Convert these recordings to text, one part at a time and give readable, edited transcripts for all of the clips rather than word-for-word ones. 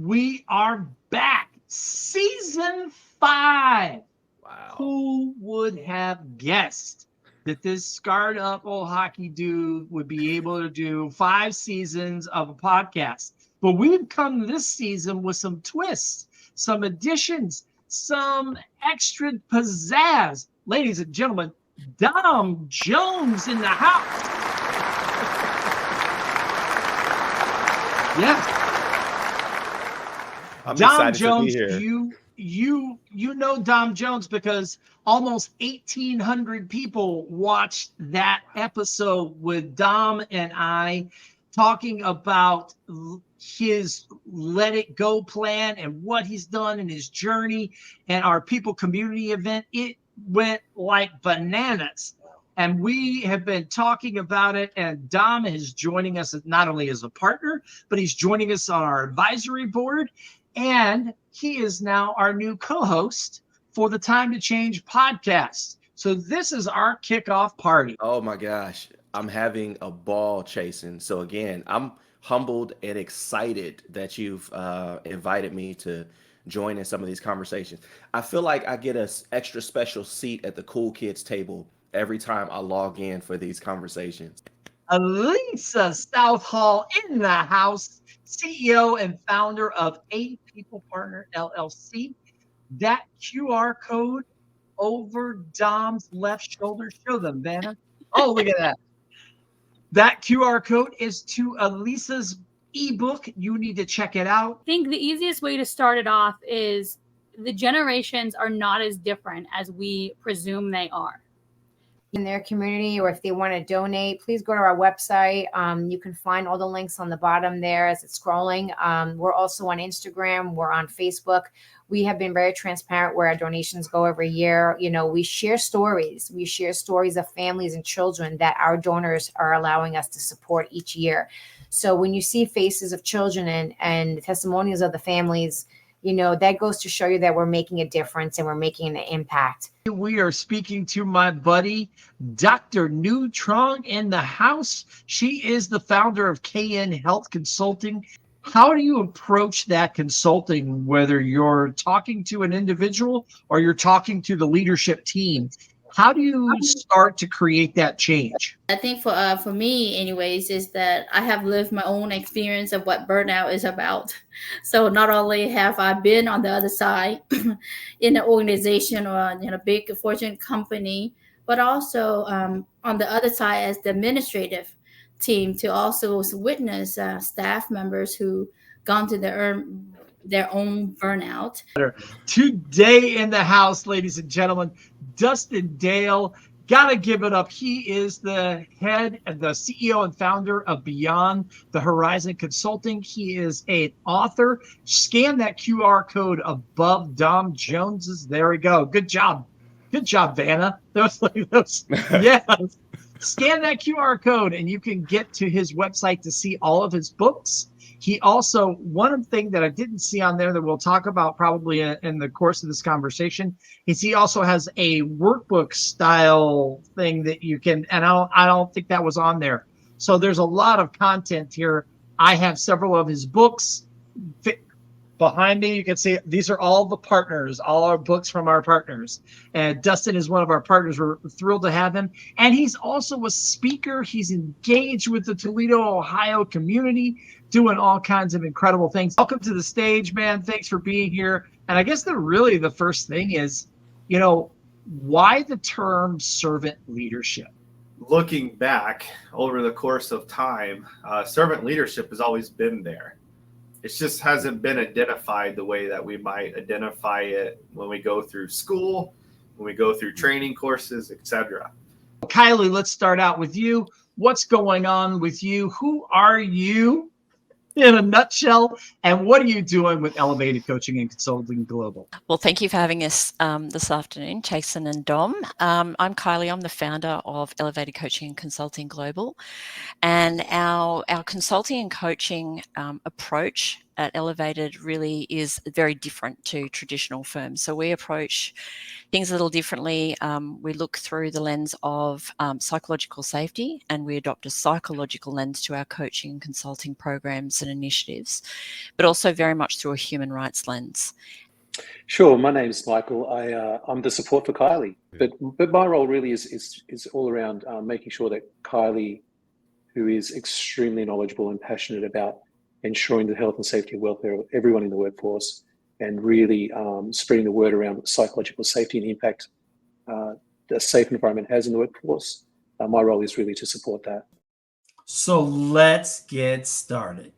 We are back. Season 5. Wow. Who would have guessed that this scarred up old hockey dude would be able to do 5 seasons of a podcast? But we've come this season with some twists, some additions, some extra pizzazz. Ladies and gentlemen, Dom Jones in the house. Yeah. I'm Dom excited Jones, to be here. you know Dom Jones because almost 1,800 people watched that episode with Dom and I talking about his Let It Go plan and what he's done in his journey and our People Community event. It went like bananas. And we have been talking about it, and Dom is joining us not only as a partner, but he's joining us on our advisory board. And he is now our new co-host for the Time to Change podcast. So this is our kickoff party. Oh my gosh. I'm having a ball, Chason. So again, I'm humbled and excited that you've invited me to join in some of these conversations. I feel like I get an extra special seat at the cool kids table every time I log in for these conversations. Alysa Southall in the house, CEO and founder of A People Partner LLC. That QR code over Dom's left shoulder. Show them, Vanna. Oh, look at that. That QR code is to Alysa's ebook. You need to check it out. I think the easiest way to start it off is the generations are not as different as we presume they are. In their community, or if they want to donate, please go to our website. You can find all the links on the bottom there as it's scrolling. We're also on Instagram. We're on Facebook. We have been very transparent where our donations go every year. You know, we share stories. We share stories of families and children that our donors are allowing us to support each year. So when you see faces of children and testimonials of the families, you know, that goes to show you that we're making a difference and we're making an impact. We are speaking to my buddy, Dr. Neutron in the house. She is the founder of KN Health Consulting. How do you approach that consulting, whether you're talking to an individual or you're talking to the leadership team? How do you start to create that change? I think for me, anyways, is that I have lived my own experience of what burnout is about. So not only have I been on the other side in an organization or a big Fortune company, but also on the other side as the administrative team to also witness staff members who gone to their own burnout. Today in the house, ladies and gentlemen, Dustin Dale. Gotta give it up. He is the head and the CEO and founder of Beyond the Horizon Consulting. He is an author. Scan that QR code above Dom Jones's. There we go. Good job. Good job, Vanna. Yeah. Scan that QR code and you can get to his website to see all of his books. He also, one thing that I didn't see on there that we'll talk about probably in the course of this conversation is he also has a workbook style thing that you can, and I don't think that was on there. So there's a lot of content here. I have several of his books. Behind me, you can see these are all the partners, all our books from our partners. And Dustin is one of our partners. We're thrilled to have him. And he's also a speaker. He's engaged with the Toledo, Ohio community, doing all kinds of incredible things. Welcome to the stage, man. Thanks for being here. And I guess the first thing is, why the term servant leadership? Looking back over the course of time, servant leadership has always been there. It just hasn't been identified the way that we might identify it when we go through school, when we go through training courses, etc. Kylie, let's start out with you. What's going on with you? Who are you in a nutshell? And what are you doing with Elevated Coaching and Consulting Global? Well, thank you for having us this afternoon, Chason and Dom. I'm Kylie. I'm the founder of Elevated Coaching and Consulting Global. And our consulting and coaching approach at Elevated really is very different to traditional firms. So we approach things a little differently. We look through the lens of psychological safety, and we adopt a psychological lens to our coaching and consulting programs and initiatives, but also very much through a human rights lens. Sure. My name's Michael. I'm the support for Kylie, but my role really is all around making sure that Kylie, who is extremely knowledgeable and passionate about ensuring the health and safety and welfare of everyone in the workforce, and really spreading the word around psychological safety and impact a safe environment has in the workforce. My role is really to support that. So let's get started.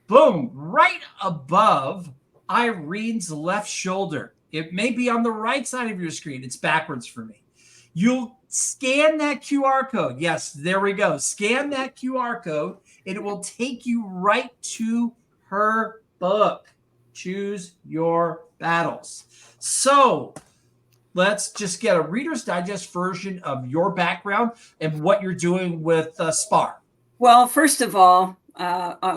Boom, right above Irene's left shoulder. It may be on the right side of your screen. It's backwards for me. You'll scan that QR code. Yes, there we go. Scan that QR code, and it will take you right to her book, Choose Your Battles. So let's just get a Reader's Digest version of your background and what you're doing with SPAR. Well, first of all,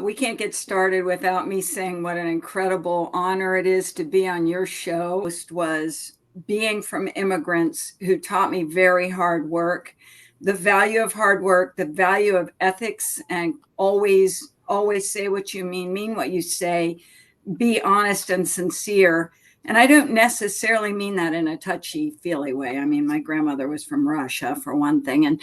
we can't get started without me saying what an incredible honor it is to be on your show. It was being from immigrants who taught me very hard work, the value of hard work, the value of ethics, and always say what you mean what you say, be honest and sincere. And I don't necessarily mean that in a touchy-feely way. I mean, my grandmother was from Russia, for one thing, and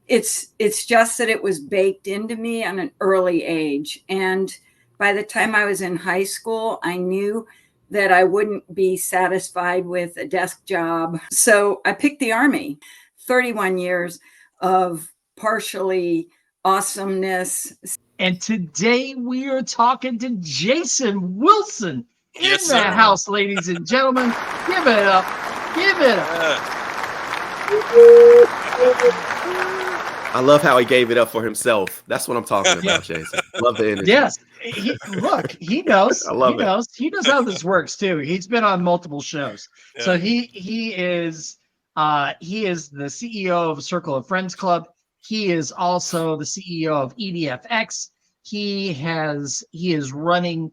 it's just that it was baked into me at an early age. And by the time I was in high school, I knew that I wouldn't be satisfied with a desk job. So I picked the Army. 31 years of partially awesomeness. And today we are talking to Jason Wilson in the house, ladies and gentlemen. Give it up. Give it up. I love how he gave it up for himself. That's what I'm talking about, Jason. Love the energy. Yes. He knows. I love it. He knows how this works too. He's been on multiple shows. Yeah. So he is the CEO of Circle of Friends Club. He is also the CEO of EDFX. He is running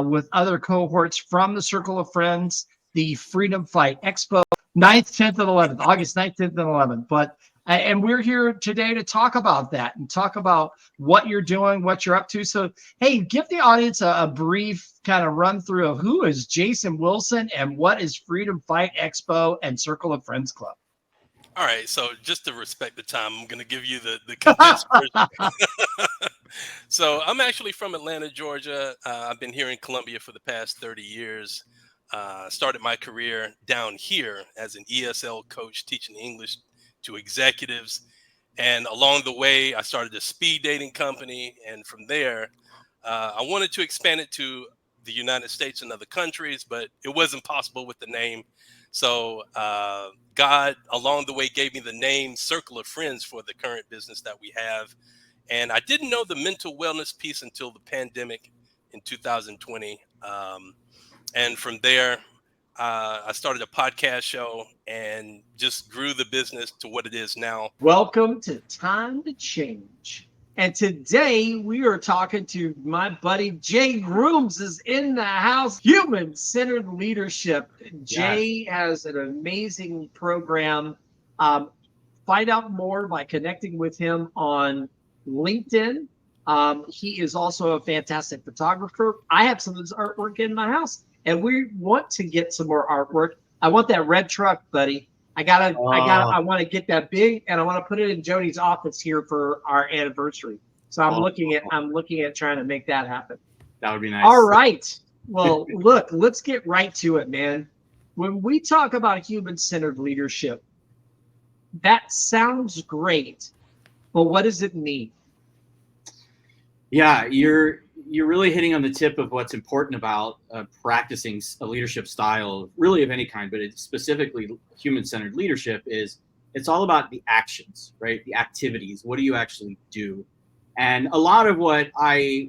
with other cohorts from the Circle of Friends, the Freedom Fight Expo, 9th, 10th, and 11th, August 9th, 10th, and 11th. And we're here today to talk about that and talk about what you're doing, what you're up to. So, hey, give the audience a brief kind of run through of who is Jason Wilson and what is Freedom Fight Expo and Circle of Friends Club. All right. So just to respect the time, I'm going to give you the condensed version. So I'm actually from Atlanta, Georgia. I've been here in Columbia for the past 30 years. Started my career down here as an ESL coach, teaching English to executives. And along the way, I started a speed dating company. And from there, I wanted to expand it to the United States and other countries, but it wasn't possible with the name. So God, along the way, gave me the name Circle of Friends for the current business that we have. And I didn't know the mental wellness piece until the pandemic in 2020. And from there, I started a podcast show and just grew the business to what it is now. Welcome to Time to Change. And today we are talking to my buddy Jay Grooms is in the house. Human-centered leadership. Jay has an amazing program. Find out more by connecting with him on LinkedIn. He is also a fantastic photographer. I have some of his artwork in my house. And we want to get some more artwork. I want that red truck, buddy. I want to get that big, and I want to put it in Jody's office here for our anniversary. So I'm looking at trying to make that happen. That would be nice. All right. Well, look, let's get right to it, man. When we talk about human-centered leadership, that sounds great, but what does it mean? Yeah, you're really hitting on the tip of what's important about practicing a leadership style, really of any kind, but it's specifically human-centered leadership. It's all about the actions, right? The activities. What do you actually do? And a lot of what I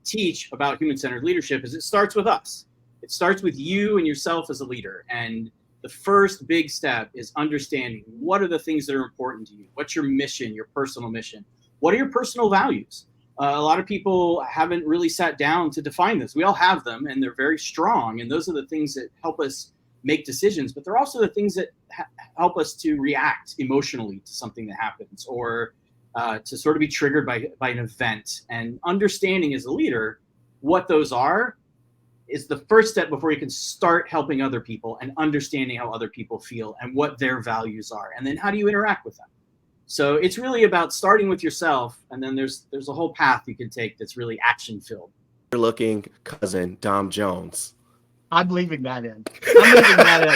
teach about human-centered leadership is it starts with us. It starts with you and yourself as a leader. And the first big step is understanding what are the things that are important to you? What's your mission, your personal mission? What are your personal values? A lot of people haven't really sat down to define this. We all have them, and they're very strong. And those are the things that help us make decisions. But they're also the things that help us to react emotionally to something that happens, or to sort of be triggered by an event. And understanding as a leader what those are is the first step before you can start helping other people and understanding how other people feel and what their values are. And then how do you interact with them? So it's really about starting with yourself, and then there's a whole path you can take that's really action filled. You're looking cousin Dom Jones. I'm leaving that in. I'm leaving that in.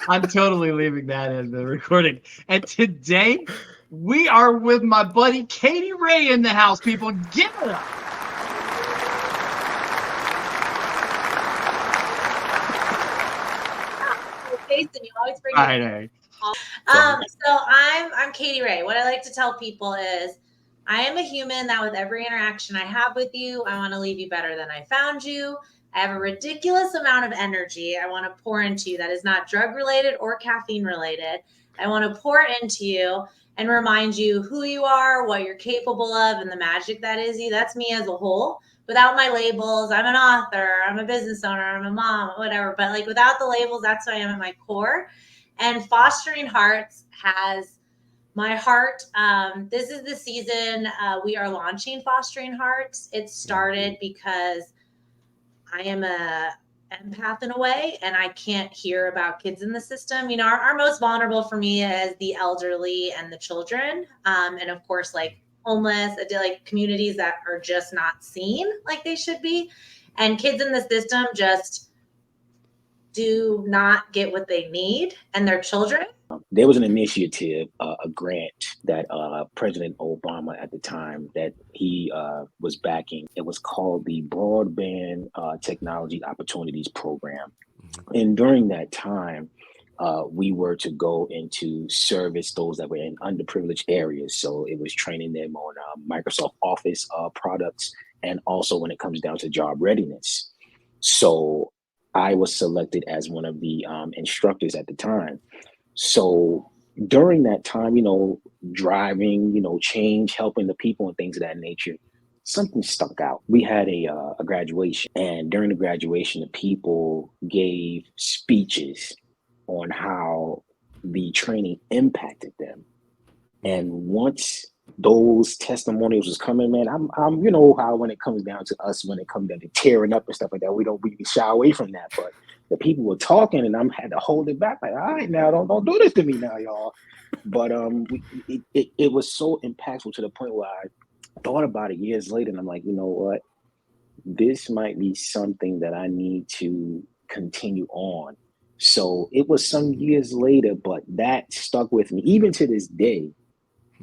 I'm totally leaving that in the recording. And today we are with my buddy Katy Rey in the house. People, give it up. Jason, you always bring I know. So I'm Katy Rey. What I like to tell people is I am a human that with every interaction I have with you, I want to leave you better than I found you. I have a ridiculous amount of energy I want to pour into you that is not drug related or caffeine related. I want to pour into you and remind you who you are, what you're capable of, and the magic that is you. That's me as a whole. Without my labels, I'm an author, I'm a business owner, I'm a mom, whatever. But like without the labels, that's who I am at my core. And Fostering Hearts has my heart. This is the season we are launching Fostering Hearts. It started because I am a empath in a way, and I can't hear about kids in the system. You know, our most vulnerable for me is the elderly and the children. And of course, like homeless, like communities that are just not seen like they should be. And kids in the system just do not get what they need, and their children. There was an initiative, a grant that President Obama at the time that he was backing. It was called the Broadband Technology Opportunities Program. And during that time, we were to go into service those that were in underprivileged areas. So it was training them on Microsoft Office products, and also when it comes down to job readiness. So I was selected as one of the instructors at the time. So during that time, you know, driving, you know, change, helping the people and things of that nature, something stuck out. We had a graduation, and during the graduation, the people gave speeches on how the training impacted them. And once those testimonials was coming, man, I'm you know how when it comes down to us, when it comes down to tearing up and stuff like that, we shy away from that. But the people were talking, and I had to hold it back. Like, all right, now don't do this to me now, y'all. But it was so impactful to the point where I thought about it years later, and I'm like, you know what, this might be something that I need to continue on. So it was some years later, but that stuck with me even to this day.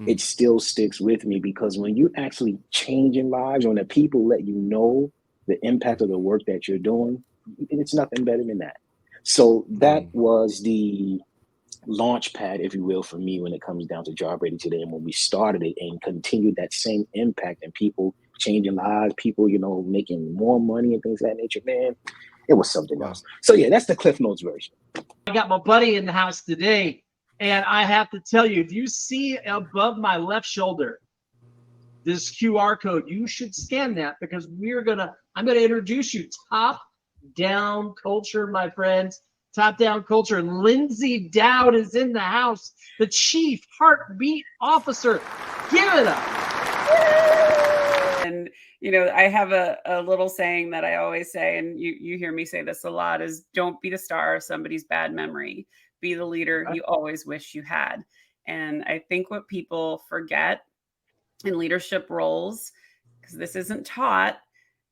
It still sticks with me, because when you actually changing lives, when the people let you know the impact of the work that you're doing, it's nothing better than that. So that was the launch pad, if you will, for me when it comes down to Job Ready Today. And when we started it and continued that same impact and people changing lives, people, you know, making more money and things of that nature, man, it was something else. So yeah, that's the Cliff Notes version. I got my buddy in the house today, and I have to tell you, if you see above my left shoulder this QR code, you should scan that, because I'm gonna introduce you top down culture, my friends. Top down culture. Lyndsay Dowd is in the house, the Chief Heartbeat Officer. Give it up. And you know, I have a little saying that I always say, and you hear me say this a lot, is don't be the star of somebody's bad memory. Be the leader you always wish you had. And I think what people forget in leadership roles, because this isn't taught,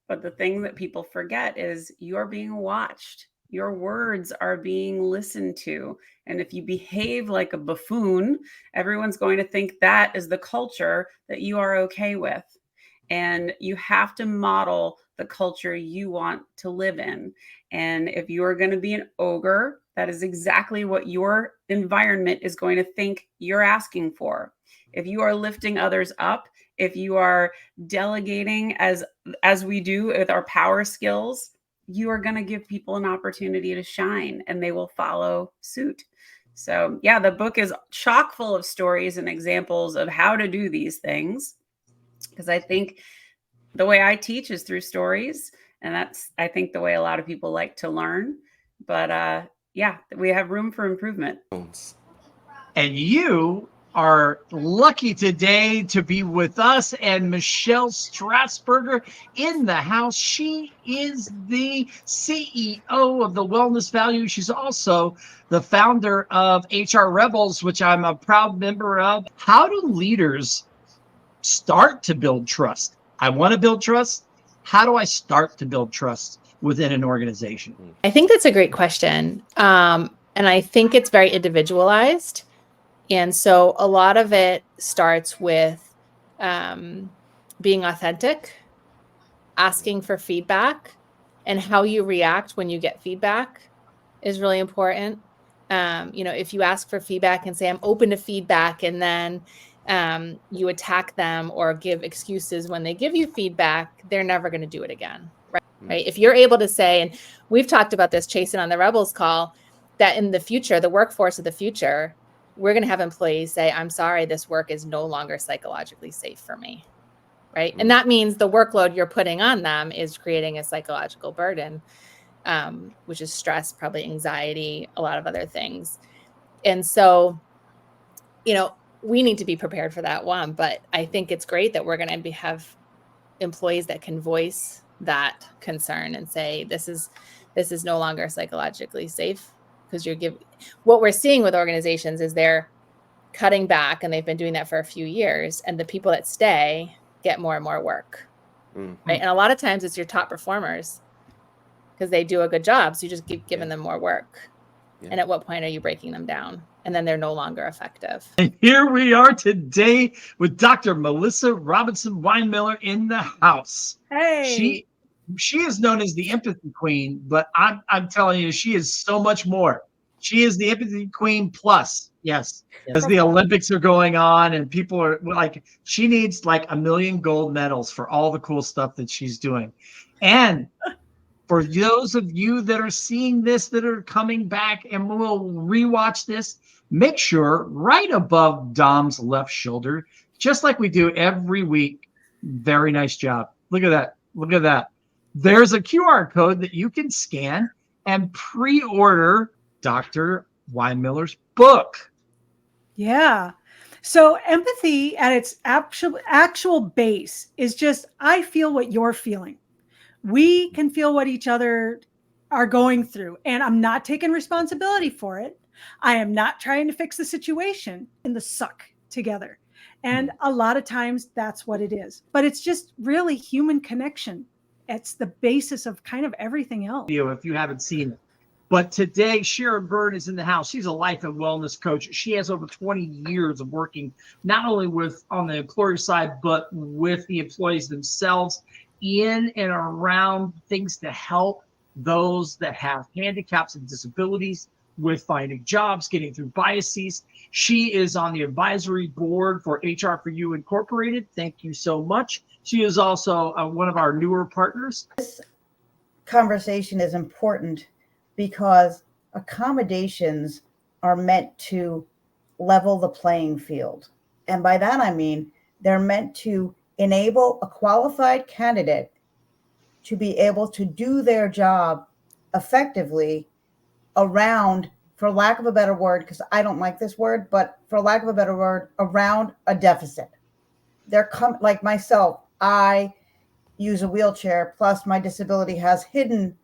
but the thing that people forget is you're being watched. Your words are being listened to. And if you behave like a buffoon, everyone's going to think that is the culture that you are okay with. And you have to model the culture you want to live in. And if you are going to be an ogre, that is exactly what your environment is going to think you're asking for. If you are lifting others up, if you are delegating as we do with our power skills, you are going to give people an opportunity to shine, and they will follow suit. So yeah, the book is chock full of stories and examples of how to do these things, because I think The way I teach is through stories. And that's, I think, the way a lot of people like to learn. But yeah, we have room for improvement. And you are lucky today to be with us and Michelle Strasburger in the house. She is the CEO of the Wellness Value. She's also the founder of HR Rebels, which I'm a proud member of. How do leaders start to build trust? I want to build trust. How do I start to build trust within an organization? I think that's a great question. And I think it's very individualized. And so a lot of it starts with being authentic, asking for feedback, and how you react when you get feedback is really important. If you ask for feedback and say, I'm open to feedback, and then you attack them or give excuses when they give you feedback, they're never going to do it again. Right? If you're able to say, and we've talked about this, Chason, on the Rebels call, that in the future, the workforce of the future, we're going to have employees say, I'm sorry, this work is no longer psychologically safe for me. Right. And that means the workload you're putting on them is creating a psychological burden, which is stress, probably anxiety, a lot of other things. And so, we need to be prepared for that one. But I think it's great that we're going to have employees that can voice that concern and say, this is no longer psychologically safe. Because what we're seeing with organizations is they're cutting back, and they've been doing that for a few years, and the people that stay get more and more work. Right? And a lot of times it's your top performers because they do a good job. So you just keep giving them more work. Yeah. And at what point are you breaking them down? And then they're no longer effective. And here we are today with Dr. Melissa Robinson-Winemiller in the house. Hey. She is known as the empathy queen, but I'm telling you, she is so much more. She is the empathy queen plus. Yes. As the Olympics are going on and people are like, she needs like 1 million gold medals for all the cool stuff that she's doing. And for those of you that are seeing this, that are coming back and will rewatch this, make sure right above Dom's left shoulder, just like we do every week. Very nice job. Look at that. Look at that. There's a QR code that you can scan and pre-order Dr. Winemiller's book. Yeah. So empathy at its actual base is just, I feel what you're feeling. We can feel what each other are going through, and I'm not taking responsibility for it. I am not trying to fix the situation in the suck together. And a lot of times that's what it is. But it's just really human connection. It's the basis of kind of everything else. If you haven't seen it. But today, Sharon Birn is in the house. She's a life and wellness coach. She has over 20 years of working not only on the employer side, but with the employees themselves in and around things to help those that have handicaps and disabilities with finding jobs, getting through biases. She is on the advisory board for HR for You Incorporated. Thank you so much. She is also one of our newer partners. This conversation is important because accommodations are meant to level the playing field. And by that, I mean, they're meant to enable a qualified candidate to be able to do their job effectively around, for lack of a better word, because I don't like this word, but for lack of a better word, around a deficit. Like myself, I use a wheelchair, plus my disability has hidden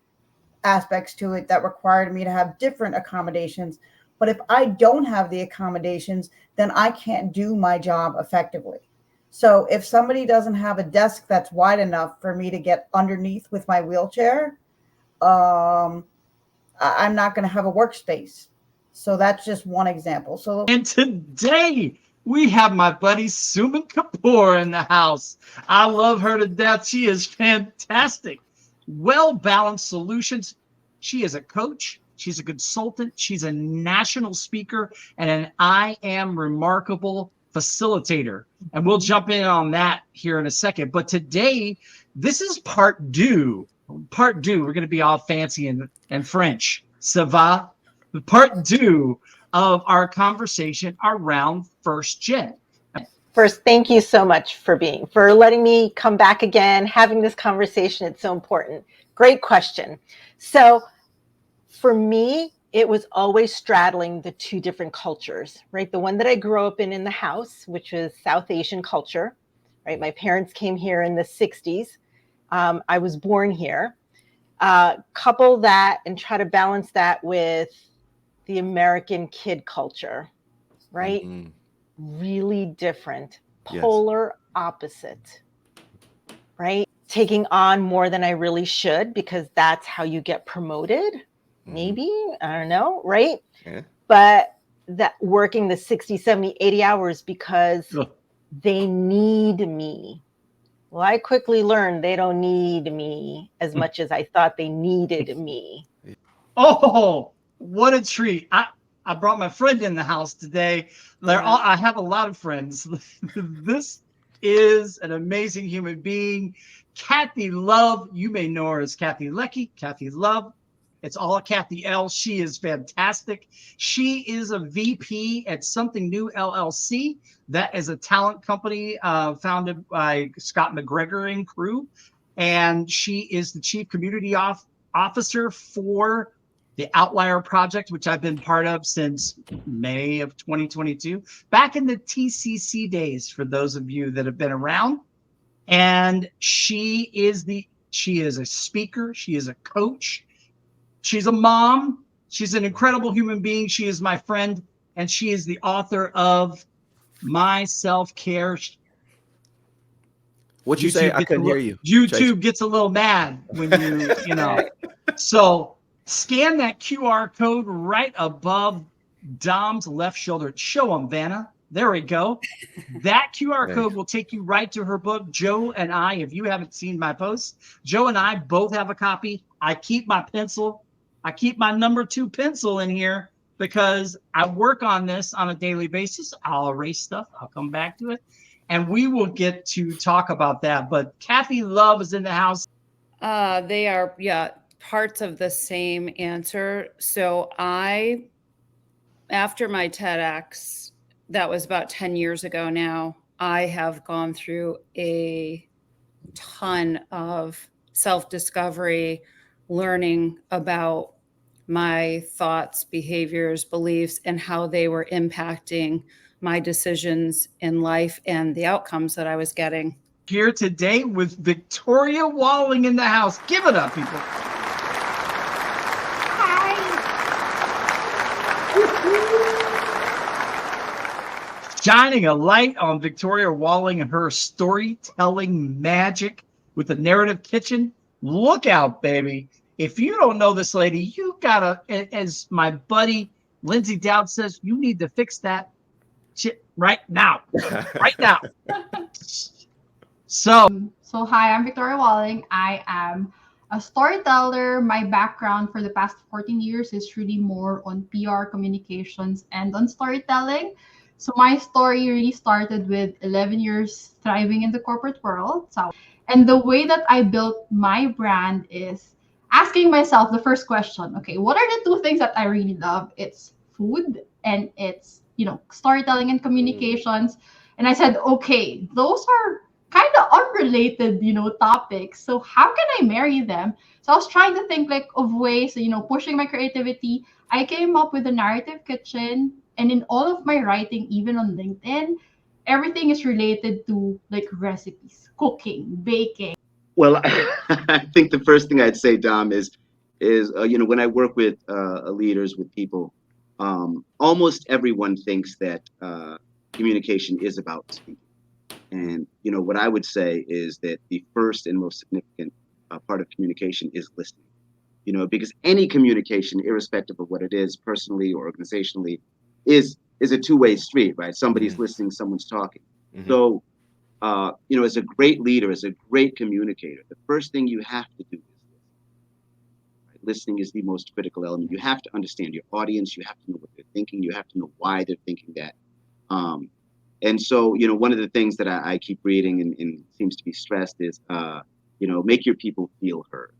aspects to it that required me to have different accommodations. But if I don't have the accommodations, then I can't do my job effectively. So if somebody doesn't have a desk that's wide enough for me to get underneath with my wheelchair, I'm not going to have a workspace. So that's just one example. And today we have my buddy Suman Kapur in the house. I love her to death. She is fantastic. Well-balanced solutions. She is a coach. She's a consultant. She's a national speaker and an I Am Remarkable facilitator. And we'll jump in on that here in a second. But today, this is part deux. Part deux. We're going to be all fancy and French. Ça va? The part deux of our conversation around first gen. First, thank you so much for letting me come back again, having this conversation. It's so important. Great question. So for me, it was always straddling the two different cultures, right? The one that I grew up in the house, which was South Asian culture, right? My parents came here in the 60s. I was born here. Couple that and try to balance that with the American kid culture, right? Really different, polar opposite, right? Taking on more than I really should because that's how you get promoted. Maybe, I don't know, right? Yeah. But that working the 60, 70, 80 hours because they need me. Well, I quickly learned they don't need me as much as I thought they needed me. Oh, what a treat. I brought my friend in the house today. I have a lot of friends. This is an amazing human being. Kathy Love, you may know her as Kathy Leckie, Kathy Love. It's all Kathy L. She is fantastic. She is a VP at Something New LLC. That is a talent company founded by Scott McGregor and crew. And she is the chief community officer for the Outlier Project, which I've been part of since May of 2022, back in the TCC days, for those of you that have been around. And she is a speaker. She is a coach. She's a mom. She's an incredible human being. She is my friend, and she is the author of My Self-Care. What'd you say? I couldn't hear you. YouTube gets a little mad when you know. So scan that QR code right above Dom's left shoulder. Show him, Vanna. There we go. That QR code will take you right to her book. Joe and I, if you haven't seen my posts, Joe and I both have a copy. I keep my pencil. I keep my number 2 pencil in here because I work on this on a daily basis. I'll erase stuff. I'll come back to it. And we will get to talk about that. But Kathy Love is in the house. They are, parts of the same answer. So after my TEDx, that was about 10 years ago now, I have gone through a ton of self-discovery, learning about my thoughts, behaviors, beliefs, and how they were impacting my decisions in life and the outcomes that I was getting. Here today with Victoria Walling in the house. Give it up, people. Shining a light on Victoria Walling and her storytelling magic with the narrative kitchen. Look out, baby. If you don't know this lady, you gotta, as my buddy Lyndsay Dowd says, you need to fix that shit right now. Right now. So hi, I'm Victoria Walling. I am a storyteller. My background for the past 14 years is really more on PR communications and on storytelling. So my story really started with 11 years thriving in the corporate world. And the way that I built my brand is asking myself the first question, okay, what are the 2 things that I really love? It's food and it's, storytelling and communications. And I said, okay, those are kind of unrelated, topics. So how can I marry them? So I was trying to think of ways, pushing my creativity. I came up with the narrative kitchen. And in all of my writing, even on LinkedIn, everything is related to recipes, cooking, baking. Well, I think the first thing I'd say, Dom, is when I work with leaders, with people, almost everyone thinks that communication is about speaking. And what I would say is that the first and most significant part of communication is listening. Because any communication, irrespective of what it is, personally or organizationally, is a two-way street, right? Somebody's listening, someone's talking. So, as a great leader, as a great communicator, the first thing you have to do is listen. Right? Listening is the most critical element. You have to understand your audience. You have to know what they're thinking. You have to know why they're thinking that. And so, one of the things that I keep reading and seems to be stressed is, make your people feel heard.